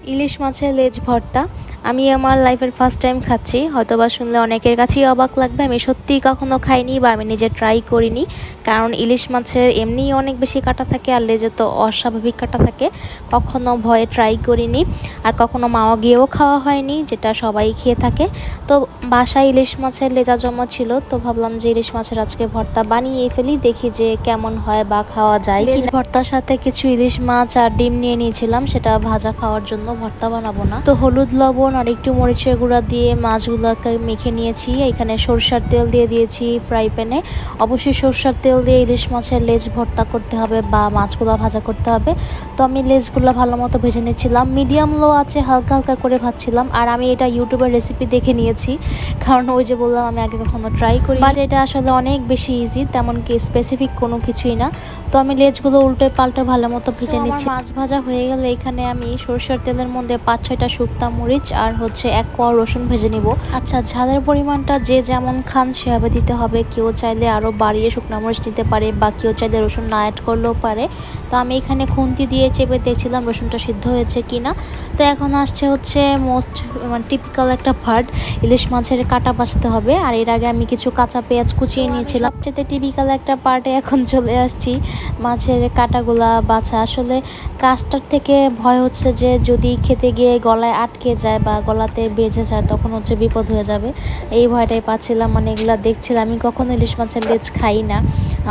ইলিশ মাছের লেজ ভর্তা আমি আমার লাইফের ফার্স্ট টাইম খাচ্ছি। হয়তোবা শুনলে অনেকের কাছেই অবাক লাগবে। আমি সত্যিই কখনো খাইনি বা আমি নিজে ট্রাই করিনি, কারণ ইলিশ মাছের এমনিই অনেক বেশি কাটা থাকে আর লেজে তো অস্বাভাবিক কাটা থাকে। কখনো ভয়ে ট্রাই করিনি, আর কখনো মাওয়া গিয়েও খাওয়া হয়নি, যেটা সবাই খেয়ে থাকে। তো বাসায় ইলিশ মাছের লেজা জমা ছিল, তো ভাবলাম যে ইলিশ মাছের আজকে ভর্তা বানিয়ে ফেলি, দেখি যে কেমন হয় বা খাওয়া যায়। লেজ ভর্তার সাথে কিছু ইলিশ মাছ আর ডিম নিয়ে নিয়েছিলাম, সেটা ভাজা খাওয়ার জন্য, ভর্তা বানাবো না। তো হলুদ লবণ আর একটু মরিচের গুঁড়া দিয়ে মাছগুলোকে মেখে নিয়েছি। এখানে সরষের তেল দিয়ে দিয়েছি ফ্রাই প্যানে। অবশ্যই সরষের তেল দিয়ে ইলিশ মাছের লেজ ভর্তা করতে হবে বা মাছগুলো ভাজা করতে হবে। তো আমি লেজগুলো ভালো মতো ভেজে নিচ্ছিলাম, মিডিয়াম লো আছে হালকা হালকা করে ভাজছিলাম। আর আমি এটা ইউটিউবের রেসিপি দেখে নিয়েছি, কারণ ওই যে বললাম আমি আগে কখনো ট্রাই করি, বাট এটা আসলে অনেক বেশি ইজি, তেমন কি স্পেসিফিক কোনো কিছুই না। তো আমি লেজগুলো উল্টে পাল্টে ভালো মতো ভেজে নিচ্ছি। মাছ ভাজা হয়ে গেলে এখানে আমি সরষের তেলের মধ্যে 5-6টা শুকনা মরিচ আর 1 কোয়া রসুন ভেজে নিব। আচ্ছা, ঝালের পরিমাণটা যে যেমন খান সেভাবে দিতে হবে। কেউ চাইলে আরও বাড়িয়ে শুকনা মরিচ নিতে পারে, বা কেউ চাইলে রসুন না অ্যাড করলেও পারে। তো আমি এখানে খুন্তি দিয়ে চেপে দেখছিলাম রসুনটা সিদ্ধ হয়েছে কিনা। তো এখন আসছে হচ্ছে মোস্ট টিপিক্যাল একটা পার্ট, ইলিশ মাছের কাটা বাছতে হবে। আর এর আগে আমি কিছু কাঁচা পেঁয়াজ কুচিয়ে নিয়েছিলাম। সবচেয়ে টিপিক্যাল একটা পার্টে এখন চলে আসছি, মাছের কাটাগুলা বাছা। আসলে কাজটার থেকে ভয় হচ্ছে যে যদি খেতে গিয়ে গলায় আটকে যায় বা গলাতে বেজে যায়, তখন হচ্ছে বিপদ হয়ে যাবে, এই ভয়টাই পাচ্ছিলাম। মানে এগুলা দেখছিলাম, আমি কখনো ইলিশ মাছের লেজ খাই না,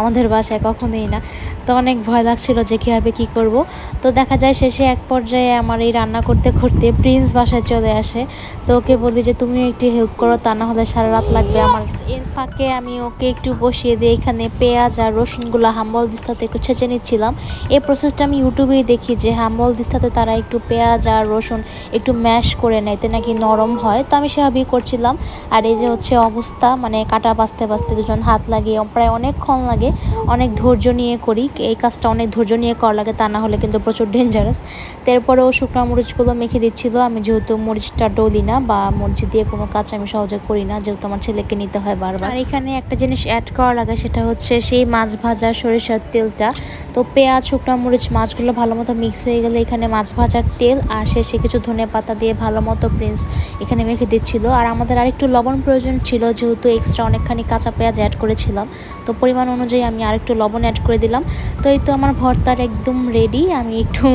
আমাদের বাসায় কখনোই না। তো অনেক ভয় লাগছিল যে কীভাবে কী করব। তো দেখা যায় শেষে এক পর্যায়ে আমার এই রান্না করতে করতে প্রিন্স বাসায় চলে আসে। তো ওকে বলি যে তুমিও একটু হেল্প করো, তা না হলে সারা রাত লাগবে আমার। এর ফাঁকে আমি ওকে একটু বসিয়ে দিয়ে এখানে পেঁয়াজ আর রসুনগুলো হাম্বল দিস্তাতে একটু ছেঁচে নিচ্ছিলাম। এই প্রসেসটা আমি ইউটিউবেই দেখি যে হাম্বল দিস্তাতে তারা একটু পেঁয়াজ আর রসুন একটু ম্যাশ করে নেয়, এতে নাকি নরম হয়। তো আমি সেভাবেই করছিলাম। আর এই যে হচ্ছে অবস্থা, মানে কাটা বাছতে বাছতে দুজন হাত লাগিয়ে প্রায় অনেকক্ষণ লাগে, অনেক ধৈর্য নিয়ে করি এই কাজটা, অনেক ধৈর্য নিয়ে করা লাগে, তা না হলে কিন্তু প্রচুর ডেঞ্জারাস। তারপরেও শুকনো মরিচগুলো মেখে দিচ্ছিল। আমি যেহেতু মরিচটা ডলি না বা মরিচ দিয়ে কোনো কাজ আমি সহজে করি না, যেহেতু আমার ছেলেকে নিতে হয় বারবার। আর এখানে একটা জিনিস অ্যাড করা লাগে, সেটা হচ্ছে সেই মাছ ভাজা সরিষার তেলটা। তো পেঁয়াজ, শুকনো মরিচ, মাছগুলো ভালো মতো মিক্স হয়ে গেলে এখানে মাছ ভাজার তেল আর শেষে কিছু ধনে পাতা দিয়ে ভালো মতো প্রিন্স এখানে মেখে দিচ্ছিল। আর আমাদের আরেকটু লবণ প্রয়োজন ছিল, যেহেতু এক্সট্রা অনেকখানি কাঁচা পেঁয়াজ অ্যাড করেছিলাম, তো পরিমাণ অনুযায়ী আমি আরেকটু লবণ অ্যাড করে দিলাম। তো এই তো আমার ভর্তার একদম রেডি। আমি একটু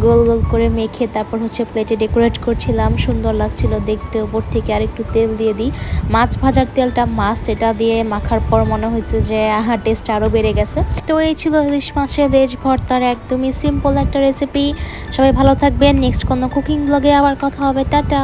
গোল গোল করে মেখে তারপর হচ্ছে প্লেটে ডেকোরেট করছিলাম, সুন্দর লাগছিল দেখতে। উপর থেকে আরেকটু তেল দিয়ে দিই, মাছ ভাজার তেলটা মাস্ট, এটা দিয়ে মাখার পর মনে হয়েছে যে টেস্ট আরও বেড়ে গেছে। তো এই ছিল ইলিশ মাছের লেজ ভর্তার একদমই সিম্পল একটা রেসিপি। সবাই ভালো থাকবেন, নেক্সট কোনো কুকিং ব্লগে আবার কথা হবে, টাটা।